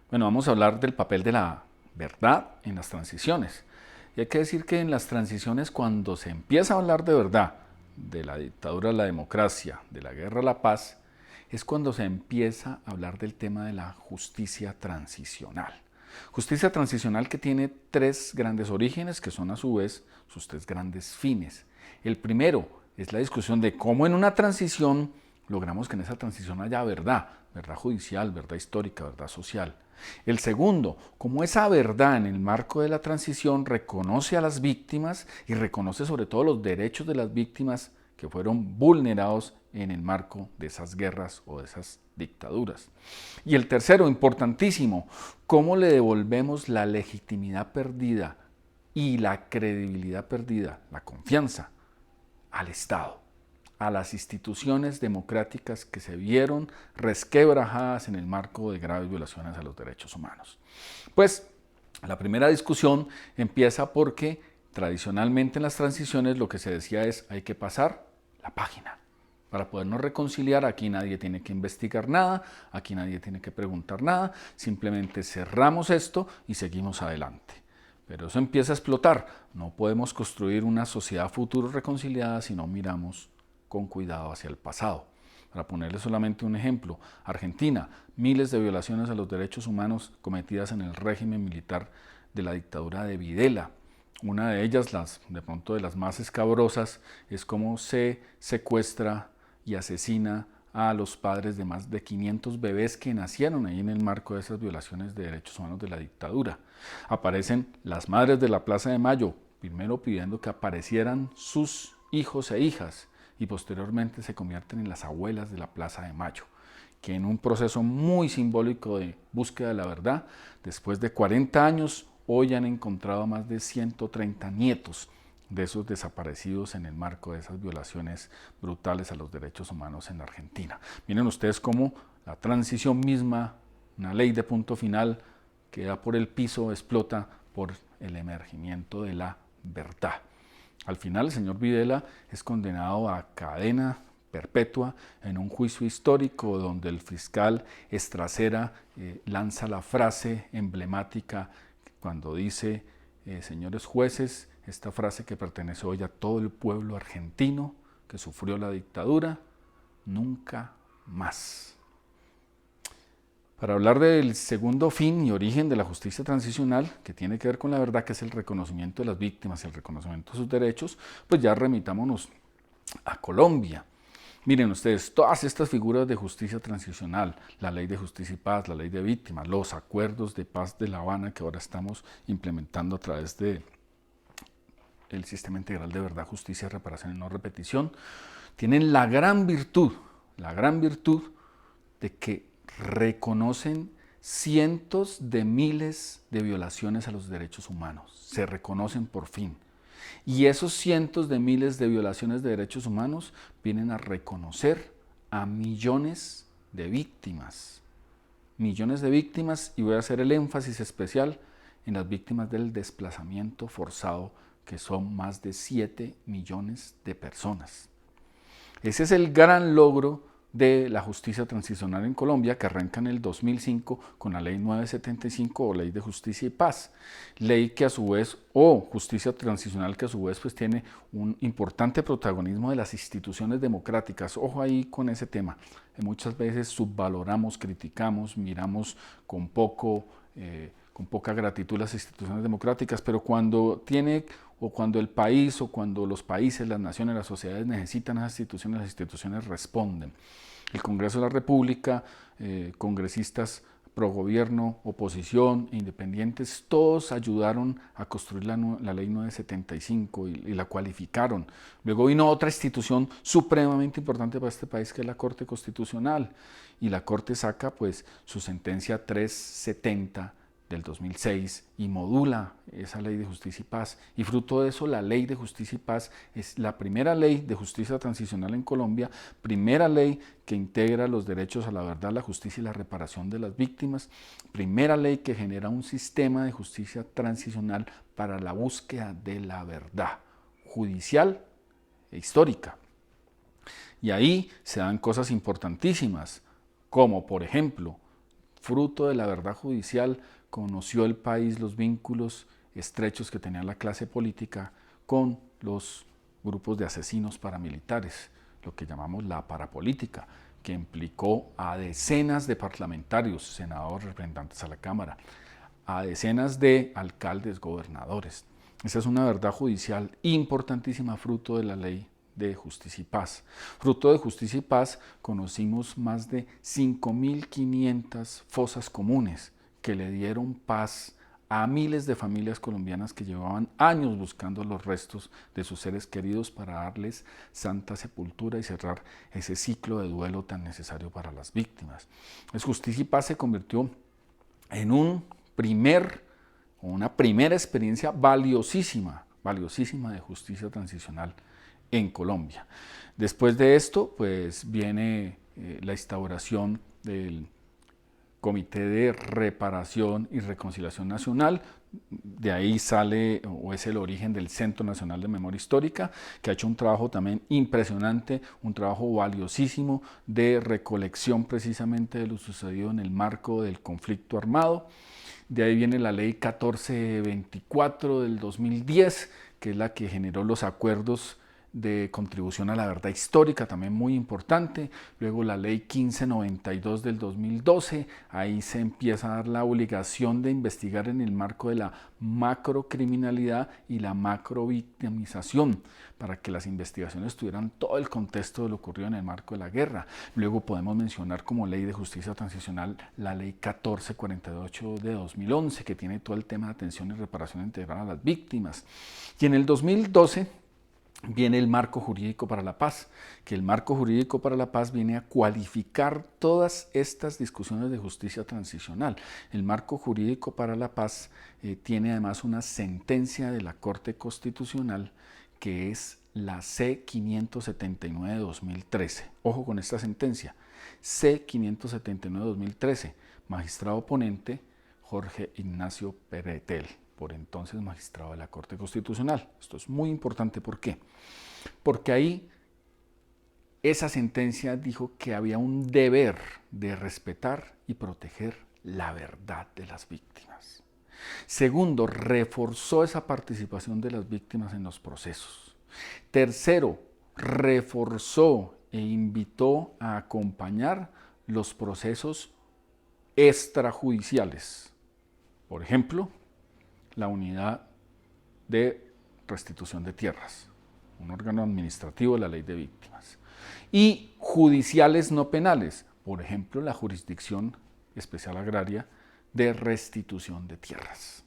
Bueno, vamos a hablar del papel de la verdad en las transiciones. Y hay que decir que en las transiciones, cuando se empieza a hablar de verdad, de la dictadura a la democracia, de la guerra a la paz, es cuando se empieza a hablar del tema de la justicia transicional. Justicia transicional que tiene tres grandes orígenes, que son a su vez sus tres grandes fines. El primero es la discusión de cómo en una transición logramos que en esa transición haya verdad, verdad judicial, verdad histórica, verdad social. El segundo, cómo esa verdad en el marco de la transición reconoce a las víctimas y reconoce sobre todo los derechos de las víctimas que fueron vulnerados en el marco de esas guerras o de esas dictaduras. Y el tercero, importantísimo, cómo le devolvemos la legitimidad perdida y la credibilidad perdida, la confianza, al Estado, a las instituciones democráticas que se vieron resquebrajadas en el marco de graves violaciones a los derechos humanos. Pues la primera discusión empieza porque tradicionalmente en las transiciones lo que se decía es hay que pasar la página. Para podernos reconciliar, aquí nadie tiene que investigar nada, aquí nadie tiene que preguntar nada, simplemente cerramos esto y seguimos adelante. Pero eso empieza a explotar. No podemos construir una sociedad futuro reconciliada si no miramos con cuidado hacia el pasado. Para ponerle solamente un ejemplo, Argentina, miles de violaciones a los derechos humanos cometidas en el régimen militar de la dictadura de Videla. Una de ellas, de pronto de las más escabrosas, es cómo se secuestra y asesina a los padres de más de 500 bebés que nacieron ahí en el marco de esas violaciones de derechos humanos de la dictadura. Aparecen las madres de la Plaza de Mayo, primero pidiendo que aparecieran sus hijos e hijas y posteriormente se convierten en las abuelas de la Plaza de Mayo, que en un proceso muy simbólico de búsqueda de la verdad, después de 40 años, hoy han encontrado más de 130 nietos de esos desaparecidos en el marco de esas violaciones brutales a los derechos humanos en la Argentina. Miren ustedes cómo la transición misma, una ley de punto final, queda por el piso, explota por el emergimiento de la verdad. Al final el señor Videla es condenado a cadena perpetua en un juicio histórico donde el fiscal Estracera lanza la frase emblemática cuando dice, señores jueces, esta frase que pertenece hoy a todo el pueblo argentino que sufrió la dictadura, nunca más. Para hablar del segundo fin y origen de la justicia transicional, que tiene que ver con la verdad, que es el reconocimiento de las víctimas y el reconocimiento de sus derechos, pues ya remitámonos a Colombia. Miren ustedes, todas estas figuras de justicia transicional, la ley de justicia y paz, la ley de víctimas, los acuerdos de paz de La Habana que ahora estamos implementando a través de el sistema integral de verdad, justicia, reparación y no repetición, tienen la gran virtud de que reconocen cientos de miles de violaciones a los derechos humanos, se reconocen por fin. Y esos cientos de miles de violaciones de derechos humanos vienen a reconocer a millones de víctimas. Millones de víctimas, y voy a hacer el énfasis especial en las víctimas del desplazamiento forzado, que son más de 7 millones de personas. Ese es el gran logro de la justicia transicional en Colombia, que arranca en el 2005 con la ley 975 o ley de justicia y paz, ley que a su vez, o justicia transicional que a su vez pues tiene un importante protagonismo de las instituciones democráticas. Ojo ahí con ese tema, muchas veces subvaloramos, criticamos, miramos con poca gratitud las instituciones democráticas, pero cuando el país o cuando los países, las naciones, las sociedades necesitan esas instituciones, las instituciones responden. El Congreso de la República, congresistas pro gobierno, oposición e independientes, todos ayudaron a construir la ley 975 y la cualificaron. Luego vino otra institución supremamente importante para este país, que es la Corte Constitucional, y la Corte saca pues su sentencia 370 del 2006 y modula esa ley de justicia y paz. Y fruto de eso, la ley de justicia y paz es la primera ley de justicia transicional en Colombia, primera ley que integra los derechos a la verdad, la justicia y la reparación de las víctimas, primera ley que genera un sistema de justicia transicional para la búsqueda de la verdad judicial e histórica. Y ahí se dan cosas importantísimas, como por ejemplo, fruto de la verdad judicial, conoció el país los vínculos estrechos que tenía la clase política con los grupos de asesinos paramilitares, lo que llamamos la parapolítica, que implicó a decenas de parlamentarios, senadores, representantes a la Cámara, a decenas de alcaldes, gobernadores. Esa es una verdad judicial importantísima, fruto de la ley de justicia y paz. Fruto de justicia y paz conocimos más de 5.500 fosas comunes que le dieron paz a miles de familias colombianas que llevaban años buscando los restos de sus seres queridos para darles santa sepultura y cerrar ese ciclo de duelo tan necesario para las víctimas. Pues Justicia y Paz se convirtió en una primera experiencia valiosísima de justicia transicional en Colombia. Después de esto, pues viene la instauración del Comité de Reparación y Reconciliación Nacional. De ahí sale o es el origen del Centro Nacional de Memoria Histórica, que ha hecho un trabajo también impresionante, un trabajo valiosísimo de recolección precisamente de lo sucedido en el marco del conflicto armado. De ahí viene la ley 1424 del 2010, que es la que generó los acuerdos de contribución a la verdad histórica, también muy importante. Luego la ley 1592 del 2012, ahí se empieza a dar la obligación de investigar en el marco de la macrocriminalidad y la macrovictimización, para que las investigaciones tuvieran todo el contexto de lo ocurrido en el marco de la guerra. Luego podemos mencionar como ley de justicia transicional la ley 1448 de 2011, que tiene todo el tema de atención y reparación integral a las víctimas. Y en el 2012 viene el marco jurídico para la paz, que el marco jurídico para la paz viene a cualificar todas estas discusiones de justicia transicional. El marco jurídico para la paz tiene además una sentencia de la Corte Constitucional que es la C579 de 2013. Ojo con esta sentencia, C579 de 2013, magistrado ponente Jorge Ignacio Peretel, por entonces magistrado de la Corte Constitucional. Esto es muy importante, ¿por qué? Porque ahí esa sentencia dijo que había un deber de respetar y proteger la verdad de las víctimas. Segundo, reforzó esa participación de las víctimas en los procesos. Tercero, reforzó e invitó a acompañar los procesos extrajudiciales. Por ejemplo, la unidad de restitución de tierras, un órgano administrativo de la ley de víctimas, y judiciales no penales, por ejemplo, la Jurisdicción Especial Agraria de Restitución de Tierras.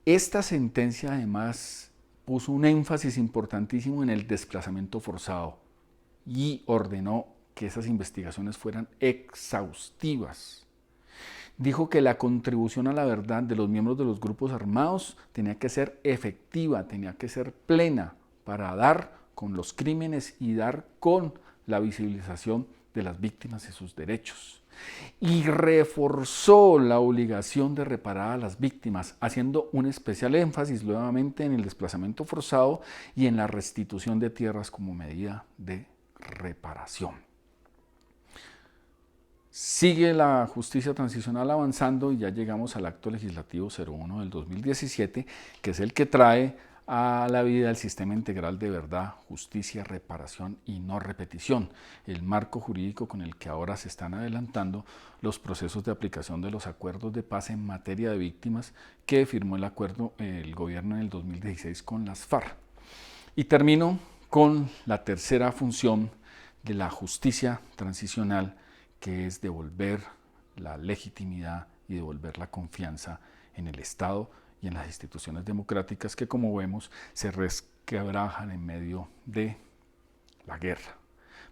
Esta sentencia además puso un énfasis importantísimo en el desplazamiento forzado y ordenó que esas investigaciones fueran exhaustivas. Dijo que la contribución a la verdad de los miembros de los grupos armados tenía que ser efectiva, tenía que ser plena para dar con los crímenes y dar con la visibilización de las víctimas y sus derechos. Y reforzó la obligación de reparar a las víctimas, haciendo un especial énfasis nuevamente en el desplazamiento forzado y en la restitución de tierras como medida de reparación. Sigue la justicia transicional avanzando y ya llegamos al acto legislativo 01 del 2017, que es el que trae a la vida el sistema integral de verdad, justicia, reparación y no repetición, el marco jurídico con el que ahora se están adelantando los procesos de aplicación de los acuerdos de paz en materia de víctimas que firmó el gobierno en el 2016 con las FARC. Y termino con la tercera función de la justicia transicional, que es devolver la legitimidad y devolver la confianza en el Estado y en las instituciones democráticas que, como vemos, se resquebrajan en medio de la guerra.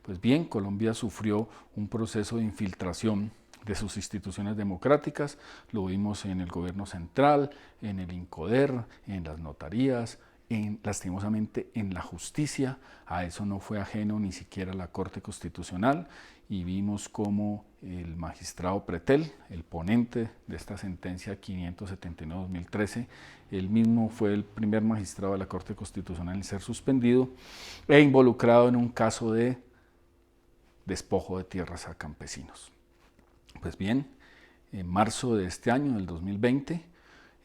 Pues bien, Colombia sufrió un proceso de infiltración de sus instituciones democráticas, lo vimos en el gobierno central, en el INCODER, en las notarías, lastimosamente en la justicia. A eso no fue ajeno ni siquiera la Corte Constitucional, y vimos cómo el magistrado Pretel, el ponente de esta sentencia 579-2013, él mismo fue el primer magistrado de la Corte Constitucional en ser suspendido e involucrado en un caso de despojo de tierras a campesinos. Pues bien, en marzo de este año, del 2020,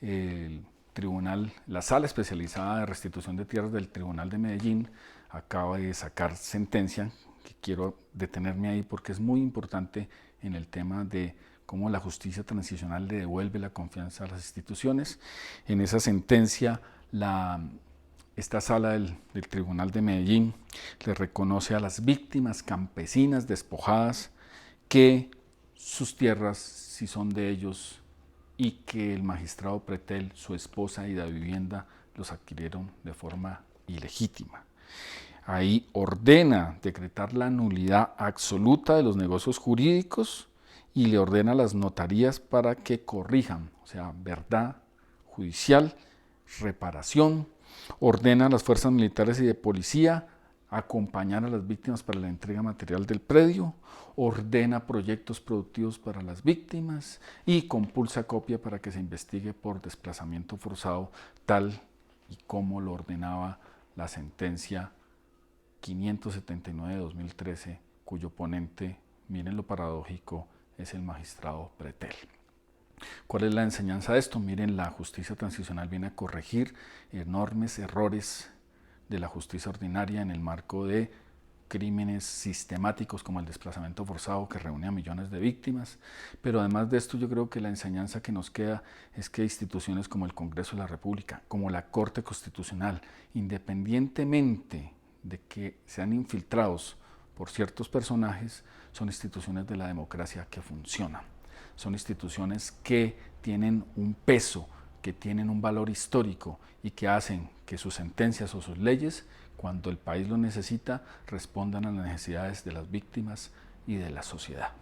el tribunal, la sala especializada de restitución de tierras del Tribunal de Medellín acaba de sacar sentencia, que quiero detenerme ahí porque es muy importante en el tema de cómo la justicia transicional le devuelve la confianza a las instituciones. En esa sentencia, esta sala del Tribunal de Medellín le reconoce a las víctimas campesinas despojadas que sus tierras sí son de ellos y que el magistrado Pretel, su esposa y la vivienda los adquirieron de forma ilegítima. Ahí ordena decretar la nulidad absoluta de los negocios jurídicos y le ordena a las notarías para que corrijan, o sea, verdad judicial, reparación, ordena a las fuerzas militares y de policía acompañar a las víctimas para la entrega material del predio, ordena proyectos productivos para las víctimas y compulsa copia para que se investigue por desplazamiento forzado, tal y como lo ordenaba la sentencia 579 de 2013, cuyo ponente, miren lo paradójico, es el magistrado Pretel. ¿Cuál es la enseñanza de esto? Miren, la justicia transicional viene a corregir enormes errores de la justicia ordinaria en el marco de crímenes sistemáticos como el desplazamiento forzado que reúne a millones de víctimas, pero además de esto yo creo que la enseñanza que nos queda es que instituciones como el Congreso de la República, como la Corte Constitucional, independientemente de que sean infiltrados por ciertos personajes, son instituciones de la democracia que funcionan. Son instituciones que tienen un peso, que tienen un valor histórico y que hacen que sus sentencias o sus leyes, cuando el país lo necesita, respondan a las necesidades de las víctimas y de la sociedad.